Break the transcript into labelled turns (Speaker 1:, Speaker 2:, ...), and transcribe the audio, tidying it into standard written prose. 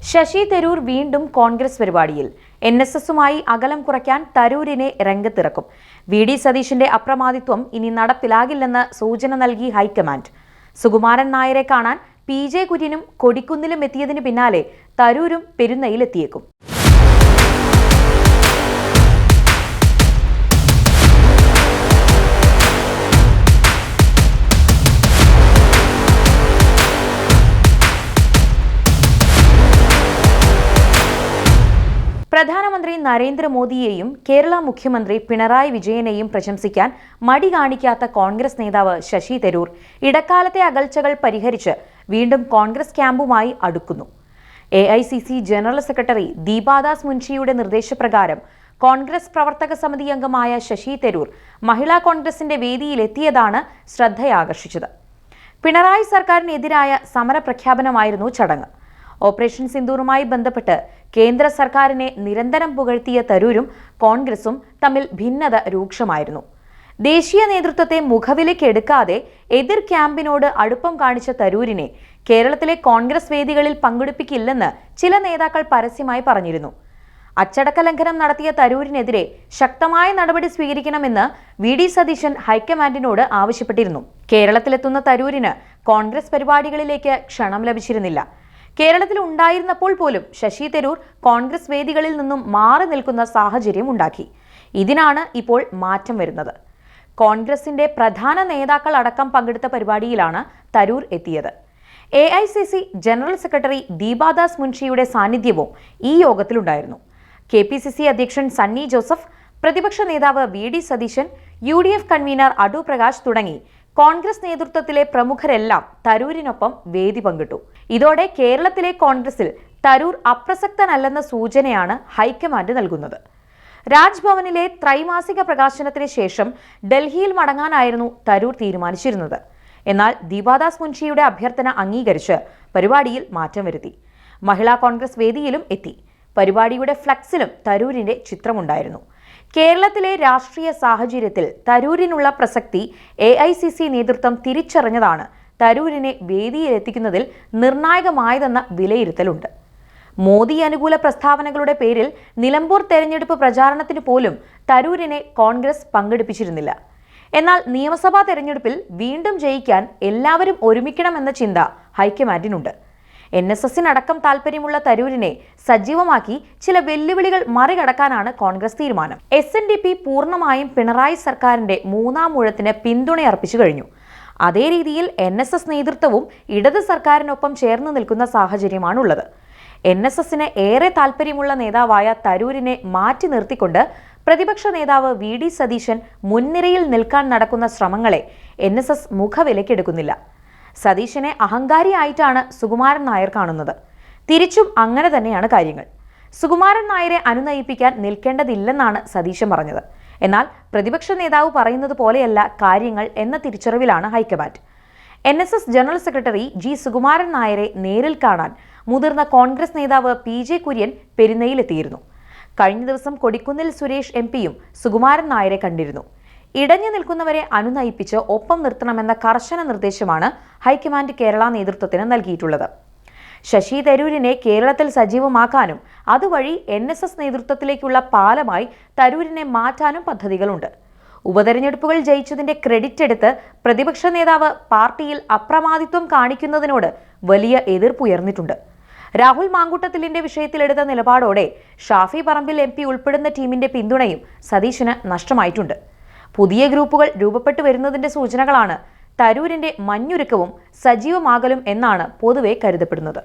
Speaker 1: ശശി തരൂർ വീണ്ടും കോൺഗ്രസ് പരിപാടിയിൽ. NSSുമായി അകലം കുറയ്ക്കാൻ തരൂരിനെ രംഗത്തിറക്കും. VD സതീശന്റെ അപ്രമാദിത്വം ഇനി നടപ്പിലാകില്ലെന്ന് സൂചന നൽകി ഹൈക്കമാൻഡ്. സുകുമാരൻ നായരെ കാണാൻ PJ കുര്യനും കൊടിക്കുന്നിലും എത്തിയതിന് പിന്നാലെ തരൂരും പെരുന്നയിലെത്തിയേക്കും. പ്രധാനമന്ത്രി നരേന്ദ്രമോദിയെയും കേരള മുഖ്യമന്ത്രി പിണറായി വിജയനെയും പ്രശംസിക്കാൻ മടി കാണിക്കാത്ത കോൺഗ്രസ് നേതാവ് ശശി തരൂർ ഇടക്കാലത്തെ അകൽച്ചകൾ പരിഹരിച്ച് വീണ്ടും കോൺഗ്രസ് ക്യാമ്പുമായി അടുക്കുന്നു. AICC ജനറൽ സെക്രട്ടറി ദീപാദാസ് മുൻഷിയുടെ നിർദ്ദേശപ്രകാരം കോൺഗ്രസ് പ്രവർത്തക സമിതി അംഗമായ ശശി തരൂർ മഹിളാ കോൺഗ്രസിന്റെ വേദിയിലെത്തിയതാണ് ശ്രദ്ധയാകർഷിച്ചത്. പിണറായി സർക്കാരിനെതിരായ സമരപ്രഖ്യാപനമായിരുന്നു ചടങ്ങ്. ഓപ്പറേഷൻ സിന്ദൂറുമായി ബന്ധപ്പെട്ട് കേന്ദ്ര സർക്കാരിനെ നിരന്തരം പുകഴ്ത്തിയ തരൂരും കോൺഗ്രസും തമ്മിൽ ഭിന്നത രൂക്ഷമായിരുന്നു. ദേശീയ നേതൃത്വത്തെ മുഖവിലയ്ക്കെടുക്കാതെ എതിർ ക്യാമ്പിനോട് അടുപ്പം കാണിച്ച തരൂരിനെ കേരളത്തിലെ കോൺഗ്രസ് വേദികളിൽ പങ്കെടുപ്പിക്കില്ലെന്ന് ചില നേതാക്കൾ പരസ്യമായി പറഞ്ഞിരുന്നു. അച്ചടക്ക ലംഘനം നടത്തിയ തരൂരിനെതിരെ ശക്തമായ നടപടി സ്വീകരിക്കണമെന്ന് VD സതീശൻ ഹൈക്കമാൻഡിനോട് ആവശ്യപ്പെട്ടിരുന്നു. കേരളത്തിലെത്തുന്ന തരൂരിന് കോൺഗ്രസ് പരിപാടികളിലേക്ക് ക്ഷണം ലഭിച്ചിരുന്നില്ല. കേരളത്തിൽ ഉണ്ടായിരുന്നപ്പോൾ പോലും ശശി തരൂർ കോൺഗ്രസ് വേദികളിൽ നിന്നും മാറി നിൽക്കുന്ന സാഹചര്യം ഉണ്ടാക്കി. ഇതിനാണ് ഇപ്പോൾ മാറ്റം വരുന്നത്. കോൺഗ്രസിന്റെ പ്രധാന നേതാക്കൾ അടക്കം പങ്കെടുത്ത പരിപാടിയിലാണ് തരൂർ എത്തിയത്. AICC ജനറൽ സെക്രട്ടറി ദീപാദാസ് മുൻഷിയുടെ സാന്നിധ്യവും ഈ യോഗത്തിലുണ്ടായിരുന്നു. KPCC അധ്യക്ഷൻ സണ്ണി ജോസഫ്, പ്രതിപക്ഷ നേതാവ് VD Satheesan, UDF convener Adoor Prakash തുടങ്ങി കോൺഗ്രസ് നേതൃത്വത്തിലെ പ്രമുഖരെല്ലാം തരൂരിനൊപ്പം വേദി പങ്കിട്ടു. ഇതോടെ കേരളത്തിലെ കോൺഗ്രസിൽ തരൂർ അപ്രസക്തനല്ലെന്ന സൂചനയാണ് ഹൈക്കമാൻഡ് നൽകുന്നത്. രാജ്ഭവനിലെ ത്രൈമാസിക പ്രകാശനത്തിന് ശേഷം ഡൽഹിയിൽ മടങ്ങാനായിരുന്നു തരൂർ തീരുമാനിച്ചിരുന്നത്. എന്നാൽ ദീപാദാസ് മുൻഷിയുടെ അഭ്യർത്ഥന അംഗീകരിച്ച് പരിപാടിയിൽ മാറ്റം വരുത്തി. മഹിളാ കോൺഗ്രസ് വേദിയിലും എത്തി. പരിപാടിയുടെ ഫ്ലക്സിലും തരൂരിന്റെ ചിത്രമുണ്ടായിരുന്നു. കേരളത്തിലെ രാഷ്ട്രീയ സാഹചര്യത്തിൽ തരൂരിനുള്ള പ്രസക്തി AICC നേതൃത്വം തിരിച്ചറിഞ്ഞതാണ് തരൂരിനെ വേദിയിലെത്തിക്കുന്നതിൽ നിർണായകമായതെന്ന വിലയിരുത്തലുണ്ട്. മോദി അനുകൂല പ്രസ്താവനകളുടെ പേരിൽ നിലമ്പൂർ തെരഞ്ഞെടുപ്പ് പ്രചാരണത്തിന് പോലും തരൂരിനെ കോൺഗ്രസ് പങ്കെടുപ്പിച്ചിരുന്നില്ല. എന്നാൽ നിയമസഭാ തെരഞ്ഞെടുപ്പിൽ വീണ്ടും ജയിക്കാൻ എല്ലാവരും ഒരുമിക്കണമെന്ന ചിന്ത ഹൈക്കമാൻഡിനുണ്ട്. NSSനടക്കം താൽപ്പര്യമുള്ള തരൂരിനെ സജീവമാക്കി ചില വെല്ലുവിളികൾ മറികടക്കാനാണ് കോൺഗ്രസ് തീരുമാനം. SNDP പൂർണ്ണമായും പിണറായി സർക്കാരിന്റെ മൂന്നാം ഊഴത്തിന് പിന്തുണയർപ്പിച്ചു കഴിഞ്ഞു. അതേ രീതിയിൽ NSS നേതൃത്വവും ഇടത് സർക്കാരിനൊപ്പം ചേർന്ന് നിൽക്കുന്ന സാഹചര്യമാണുള്ളത്. NSSന് ഏറെ താൽപ്പര്യമുള്ള നേതാവായ തരൂരിനെ മാറ്റി നിർത്തിക്കൊണ്ട് പ്രതിപക്ഷ നേതാവ് VD സതീശൻ മുൻനിരയിൽ നിൽക്കാൻ നടക്കുന്ന ശ്രമങ്ങളെ NSS മുഖവിലയ്ക്കെടുക്കുന്നില്ല. സതീശനെ അഹങ്കാരിയായിട്ടാണ് സുകുമാരൻ നായർ കാണുന്നത്. തിരിച്ചും അങ്ങനെ തന്നെയാണ് കാര്യങ്ങൾ. സുകുമാരൻ നായരെ അനുനയിപ്പിക്കാൻ നിൽക്കേണ്ടതില്ലെന്നാണ് സതീശൻ പറഞ്ഞത്. എന്നാൽ പ്രതിപക്ഷ നേതാവ് പറയുന്നത് പോലെയല്ല കാര്യങ്ങൾ എന്ന തിരിച്ചറിവിലാണ് high command. NSS general secretary G Sukumaran നായരെ നേരിൽ കാണാൻ മുതിർന്ന കോൺഗ്രസ് നേതാവ് PJ കുര്യൻ പെരുന്നയിലെത്തിയിരുന്നു. കഴിഞ്ഞ ദിവസം കൊടിക്കുന്നിൽ സുരേഷ് MPയും സുകുമാരൻ നായരെ കണ്ടിരുന്നു. ഇടഞ്ഞു നിൽക്കുന്നവരെ അനുനയിപ്പിച്ച് ഒപ്പം നിർത്തണമെന്ന കർശന നിർദ്ദേശമാണ് ഹൈക്കമാൻഡ് കേരള നേതൃത്വത്തിന് നൽകിയിട്ടുള്ളത്. ശശി തരൂരിനെ കേരളത്തിൽ സജീവമാക്കാനും അതുവഴി NSS നേതൃത്വത്തിലേക്കുള്ള പാലമായി തരൂരിനെ മാറ്റാനും പദ്ധതികളുണ്ട്. ഉപതെരഞ്ഞെടുപ്പുകൾ ജയിച്ചതിന്റെ ക്രെഡിറ്റ് എടുത്ത് പ്രതിപക്ഷ നേതാവ് പാർട്ടിയിൽ അപ്രമാദിത്വം കാണിക്കുന്നതിനോട് വലിയ എതിർപ്പുയർന്നിട്ടുണ്ട്. രാഹുൽ മാങ്കൂട്ടത്തിലിന്റെ വിഷയത്തിലെടുത്ത നിലപാടോടെ ഷാഫി പറമ്പിൽ MP ഉൾപ്പെടുന്ന ടീമിന്റെ പിന്തുണയും സതീശന് നഷ്ടമായിട്ടുണ്ട്. പുതിയ ഗ്രൂപ്പുകൾ രൂപപ്പെട്ടു വരുന്നതിന്റെ സൂചനകളാണ് തരൂരിന്റെ മഞ്ഞുരുക്കവും സജീവമാകലും എന്നാണ് പൊതുവെ കരുതപ്പെടുന്നത്.